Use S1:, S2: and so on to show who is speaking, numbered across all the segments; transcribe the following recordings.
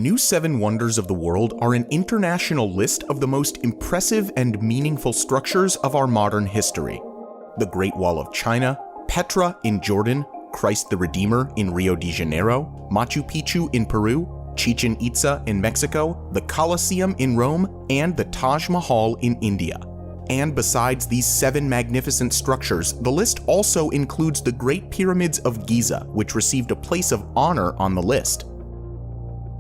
S1: New Seven Wonders of the World are an international list of the most impressive and meaningful structures of our modern history. The Great Wall of China, Petra in Jordan, Christ the Redeemer in Rio de Janeiro, Machu Picchu in Peru, Chichen Itza in Mexico, the Colosseum in Rome, and the Taj Mahal in India. And besides these 7 magnificent structures, the list also includes the Great Pyramids of Giza, which received a place of honor on the list.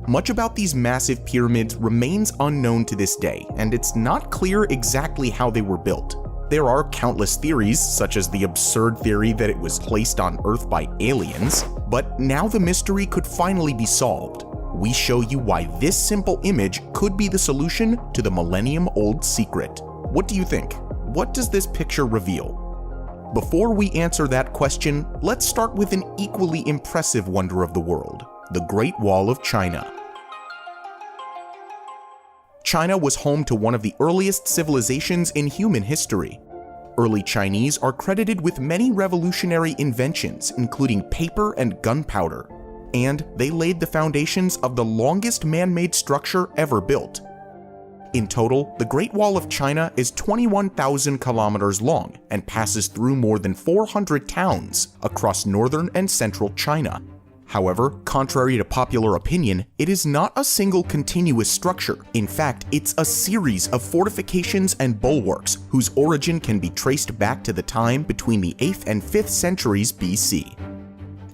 S1: Much about these massive pyramids remains unknown to this day, and it's not clear exactly how they were built. There are countless theories, such as the absurd theory that it was placed on Earth by aliens, but now the mystery could finally be solved. We show you why this simple image could be the solution to the millennium-old secret. What do you think? What does this picture reveal? Before we answer that question, let's start with an equally impressive wonder of the world, the Great Wall of China. China was home to one of the earliest civilizations in human history. Early Chinese are credited with many revolutionary inventions, including paper and gunpowder, and they laid the foundations of the longest man-made structure ever built. In total, the Great Wall of China is 21,000 kilometers long and passes through more than 400 towns across northern and central China. However, contrary to popular opinion, it is not a single continuous structure. In fact, it's a series of fortifications and bulwarks whose origin can be traced back to the time between the 8th and 5th centuries BC.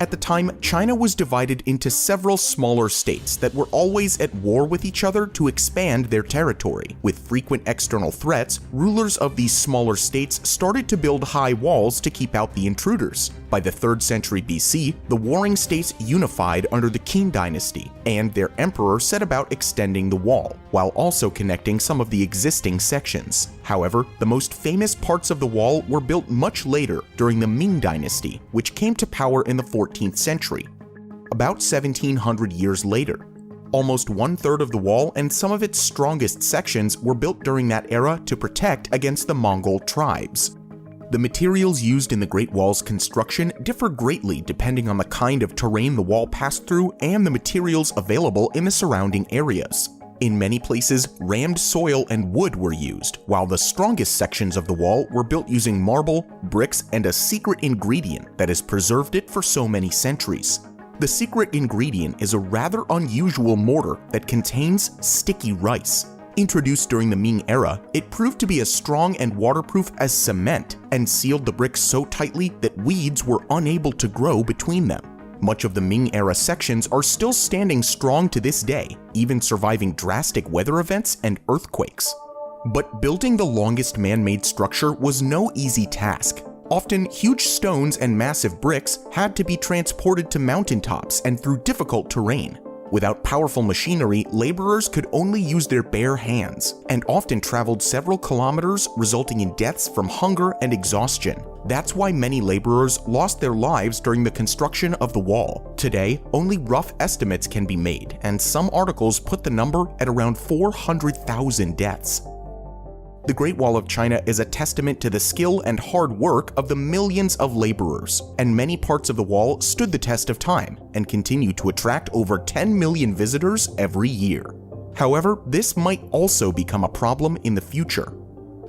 S1: At the time, China was divided into several smaller states that were always at war with each other to expand their territory. With frequent external threats, rulers of these smaller states started to build high walls to keep out the intruders. By the 3rd century BC, the warring states unified under the Qin dynasty, and their emperor set about extending the wall, while also connecting some of the existing sections. However, the most famous parts of the wall were built much later, during the Ming dynasty, which came to power in the 14th century. About 1700 years later, almost 1/3 of the wall and some of its strongest sections were built during that era to protect against the Mongol tribes. The materials used in the Great Wall's construction differ greatly depending on the kind of terrain the wall passed through and the materials available in the surrounding areas. In many places, rammed soil and wood were used, while the strongest sections of the wall were built using marble, bricks, and a secret ingredient that has preserved it for so many centuries. The secret ingredient is a rather unusual mortar that contains sticky rice. Introduced during the Ming era, it proved to be as strong and waterproof as cement and sealed the bricks so tightly that weeds were unable to grow between them. Much of the Ming era sections are still standing strong to this day, even surviving drastic weather events and earthquakes. But building the longest man-made structure was no easy task. Often, huge stones and massive bricks had to be transported to mountaintops and through difficult terrain. Without powerful machinery, laborers could only use their bare hands, and often traveled several kilometers, resulting in deaths from hunger and exhaustion. That's why many laborers lost their lives during the construction of the wall. Today, only rough estimates can be made, and some articles put the number at around 400,000 deaths. The Great Wall of China is a testament to the skill and hard work of the millions of laborers, and many parts of the wall stood the test of time and continue to attract over 10 million visitors every year. However, this might also become a problem in the future.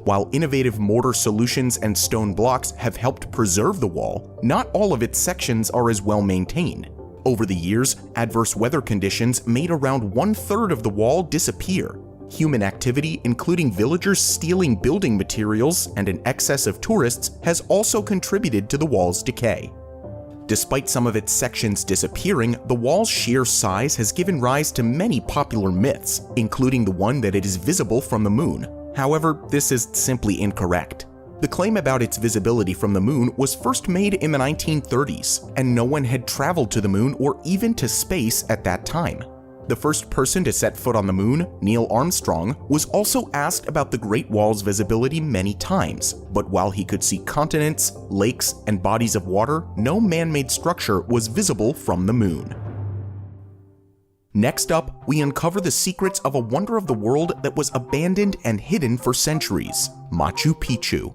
S1: While innovative mortar solutions and stone blocks have helped preserve the wall, not all of its sections are as well maintained. Over the years, adverse weather conditions made around 1/3 of the wall disappear. Human activity, including villagers stealing building materials and an excess of tourists, has also contributed to the wall's decay. Despite some of its sections disappearing, the wall's sheer size has given rise to many popular myths, including the one that it is visible from the moon. However, this is simply incorrect. The claim about its visibility from the moon was first made in the 1930s, and no one had traveled to the moon or even to space at that time. The first person to set foot on the moon, Neil Armstrong, was also asked about the Great Wall's visibility many times, but while he could see continents, lakes, and bodies of water, no man-made structure was visible from the moon. Next up, we uncover the secrets of a wonder of the world that was abandoned and hidden for centuries, Machu Picchu.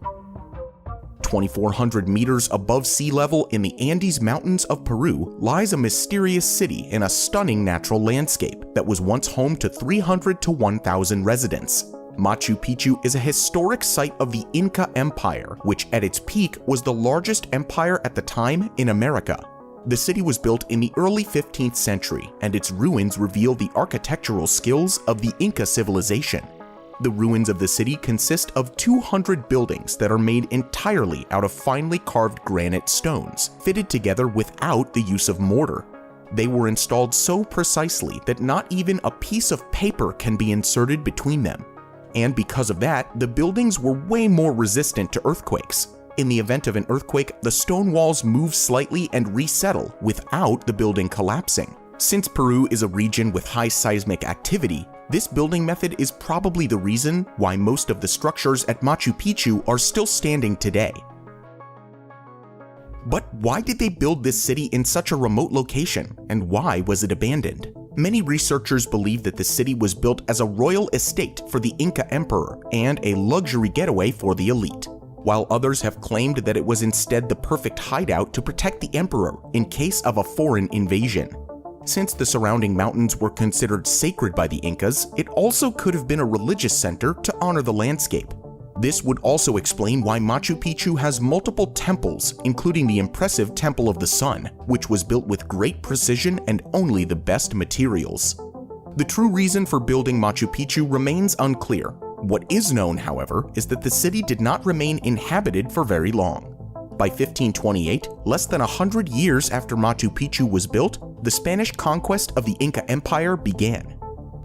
S1: 2,400 meters above sea level in the Andes Mountains of Peru lies a mysterious city in a stunning natural landscape that was once home to 300 to 1,000 residents. Machu Picchu is a historic site of the Inca Empire, which at its peak was the largest empire at the time in America. The city was built in the early 15th century, and its ruins reveal the architectural skills of the Inca civilization. The ruins of the city consist of 200 buildings that are made entirely out of finely carved granite stones, fitted together without the use of mortar. They were installed so precisely that not even a piece of paper can be inserted between them. And because of that, the buildings were way more resistant to earthquakes. In the event of an earthquake, the stone walls move slightly and resettle without the building collapsing. Since Peru is a region with high seismic activity, this building method is probably the reason why most of the structures at Machu Picchu are still standing today. But why did they build this city in such a remote location, and why was it abandoned? Many researchers believe that the city was built as a royal estate for the Inca emperor and a luxury getaway for the elite, while others have claimed that it was instead the perfect hideout to protect the emperor in case of a foreign invasion. Since the surrounding mountains were considered sacred by the Incas, it also could have been a religious center to honor the landscape. This would also explain why Machu Picchu has multiple temples, including the impressive Temple of the Sun, which was built with great precision and only the best materials. The true reason for building Machu Picchu remains unclear. What is known, however, is that the city did not remain inhabited for very long. By 1528, less than 100 years after Machu Picchu was built, the Spanish conquest of the Inca Empire began.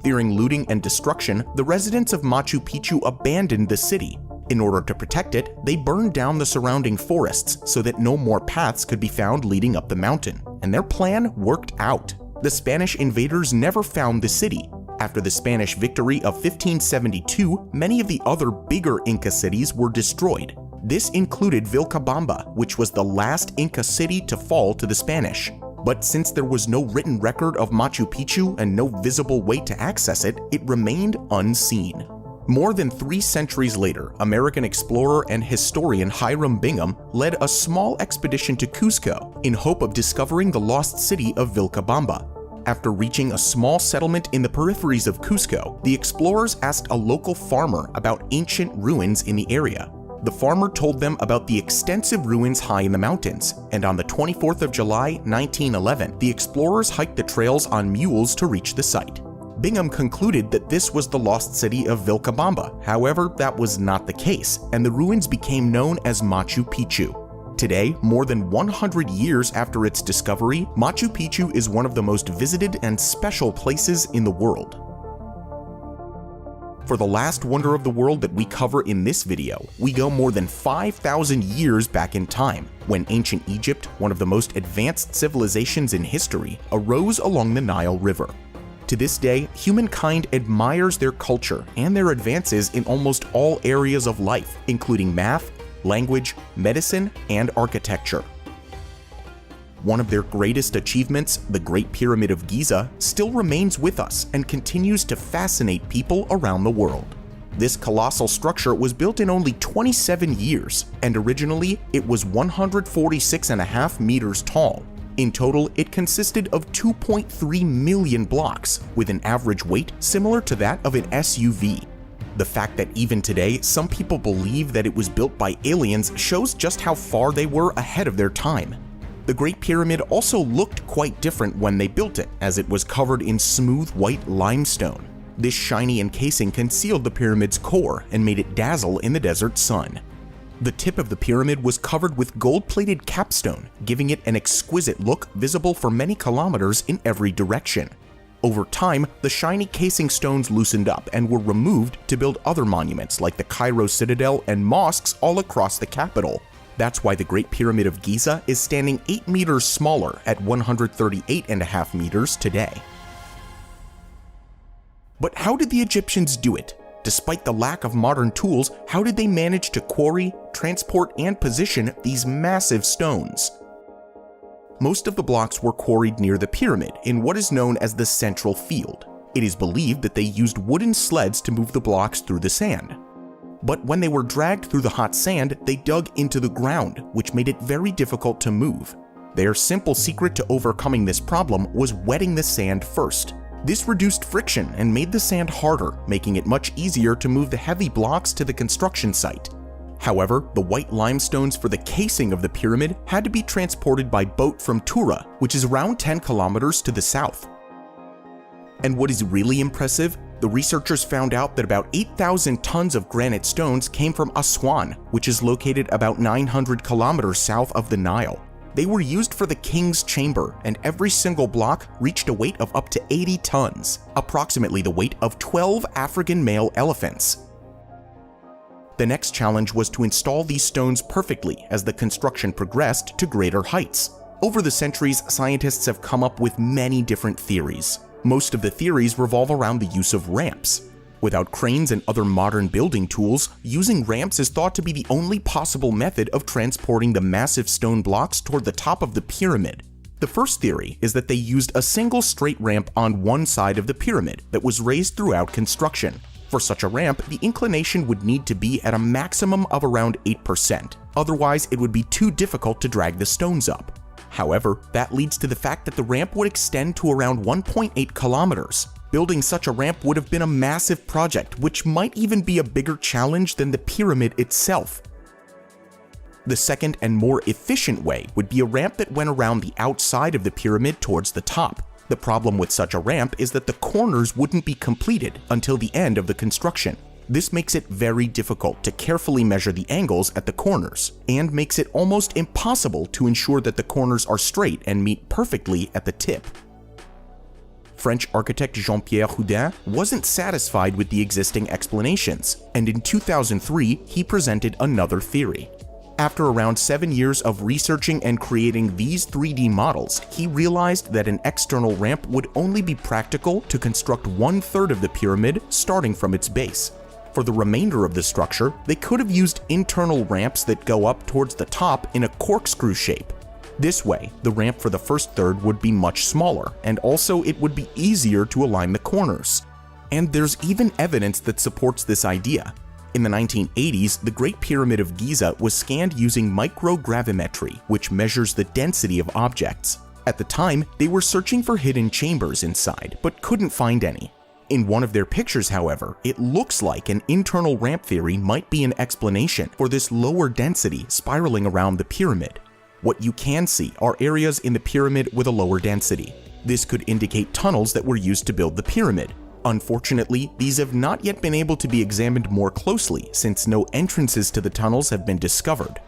S1: Fearing looting and destruction, the residents of Machu Picchu abandoned the city. In order to protect it, they burned down the surrounding forests so that no more paths could be found leading up the mountain, and their plan worked out. The Spanish invaders never found the city. After the Spanish victory of 1572, many of the other bigger Inca cities were destroyed. This included Vilcabamba, which was the last Inca city to fall to the Spanish. But since there was no written record of Machu Picchu and no visible way to access it, it remained unseen. More than 3 centuries later, American explorer and historian Hiram Bingham led a small expedition to Cusco in hope of discovering the lost city of Vilcabamba. After reaching a small settlement in the peripheries of Cusco, the explorers asked a local farmer about ancient ruins in the area. The farmer told them about the extensive ruins high in the mountains, and on the 24th of July, 1911, the explorers hiked the trails on mules to reach the site. Bingham concluded that this was the lost city of Vilcabamba. However, that was not the case, and the ruins became known as Machu Picchu. Today, more than 100 years after its discovery, Machu Picchu is one of the most visited and special places in the world. For the last wonder of the world that we cover in this video, we go more than 5,000 years back in time, when ancient Egypt, one of the most advanced civilizations in history, arose along the Nile River. To this day, humankind admires their culture and their advances in almost all areas of life, including math, language, medicine, and architecture. One of their greatest achievements, the Great Pyramid of Giza, still remains with us and continues to fascinate people around the world. This colossal structure was built in only 27 years, and originally it was 146.5 meters tall. In total, it consisted of 2.3 million blocks, with an average weight similar to that of an SUV. The fact that even today, some people believe that it was built by aliens shows just how far they were ahead of their time. The Great Pyramid also looked quite different when they built it, as it was covered in smooth white limestone. This shiny encasing concealed the pyramid's core and made it dazzle in the desert sun. The tip of the pyramid was covered with gold-plated capstone, giving it an exquisite look visible for many kilometers in every direction. Over time, the shiny casing stones loosened up and were removed to build other monuments like the Cairo Citadel and mosques all across the capital. That's why the Great Pyramid of Giza is standing 8 meters smaller at 138.5 meters today. But how did the Egyptians do it? Despite the lack of modern tools, how did they manage to quarry, transport, and position these massive stones? Most of the blocks were quarried near the pyramid in what is known as the central field. It is believed that they used wooden sleds to move the blocks through the sand. But when they were dragged through the hot sand, they dug into the ground, which made it very difficult to move. Their simple secret to overcoming this problem was wetting the sand first. This reduced friction and made the sand harder, making it much easier to move the heavy blocks to the construction site. However, the white limestones for the casing of the pyramid had to be transported by boat from Tura, which is around 10 kilometers to the south. And what is really impressive, the researchers found out that about 8,000 tons of granite stones came from Aswan, which is located about 900 kilometers south of the Nile. They were used for the king's chamber, and every single block reached a weight of up to 80 tons, approximately the weight of 12 African male elephants. The next challenge was to install these stones perfectly as the construction progressed to greater heights. Over the centuries, scientists have come up with many different theories. Most of the theories revolve around the use of ramps. Without cranes and other modern building tools, using ramps is thought to be the only possible method of transporting the massive stone blocks toward the top of the pyramid. The first theory is that they used a single straight ramp on one side of the pyramid that was raised throughout construction. For such a ramp, the inclination would need to be at a maximum of around 8%, otherwise it would be too difficult to drag the stones up. However, that leads to the fact that the ramp would extend to around 1.8 kilometers. Building such a ramp would have been a massive project, which might even be a bigger challenge than the pyramid itself. The second and more efficient way would be a ramp that went around the outside of the pyramid towards the top. The problem with such a ramp is that the corners wouldn't be completed until the end of the construction. This makes it very difficult to carefully measure the angles at the corners, and makes it almost impossible to ensure that the corners are straight and meet perfectly at the tip. French architect Jean-Pierre Houdin wasn't satisfied with the existing explanations, and in 2003 he presented another theory. After around 7 years of researching and creating these 3D models, he realized that an external ramp would only be practical to construct 1/3 of the pyramid starting from its base. For the remainder of the structure, they could have used internal ramps that go up towards the top in a corkscrew shape. This way, the ramp for the first third would be much smaller, and also it would be easier to align the corners. And there's even evidence that supports this idea. In the 1980s, the Great Pyramid of Giza was scanned using microgravimetry, which measures the density of objects. At the time, they were searching for hidden chambers inside, but couldn't find any. In one of their pictures, however, it looks like an internal ramp theory might be an explanation for this lower density spiraling around the pyramid. What you can see are areas in the pyramid with a lower density. This could indicate tunnels that were used to build the pyramid. Unfortunately, these have not yet been able to be examined more closely since no entrances to the tunnels have been discovered.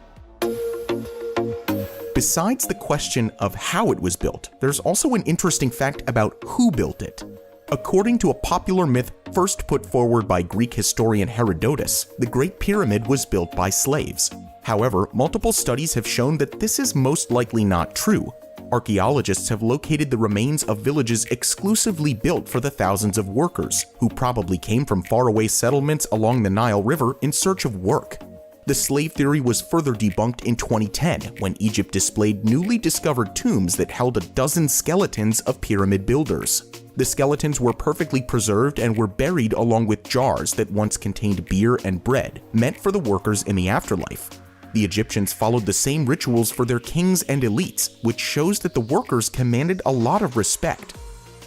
S1: Besides the question of how it was built, there's also an interesting fact about who built it. According to a popular myth first put forward by Greek historian Herodotus, the Great Pyramid was built by slaves. However, multiple studies have shown that this is most likely not true. Archaeologists have located the remains of villages exclusively built for the thousands of workers, who probably came from faraway settlements along the Nile River in search of work. The slave theory was further debunked in 2010 when Egypt displayed newly discovered tombs that held a dozen skeletons of pyramid builders. The skeletons were perfectly preserved and were buried along with jars that once contained beer and bread, meant for the workers in the afterlife. The Egyptians followed the same rituals for their kings and elites, which shows that the workers commanded a lot of respect.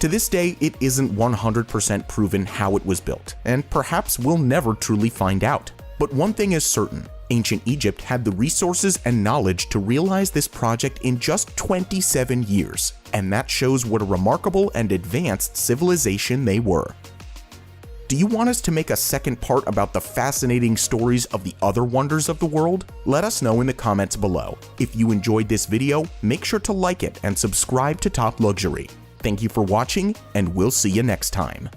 S1: To this day, it isn't 100% proven how it was built, and perhaps we'll never truly find out. But one thing is certain, ancient Egypt had the resources and knowledge to realize this project in just 27 years, and that shows what a remarkable and advanced civilization they were. Do you want us to make a second part about the fascinating stories of the other wonders of the world? Let us know in the comments below. If you enjoyed this video, make sure to like it and subscribe to Top Luxury. Thank you for watching, and we'll see you next time.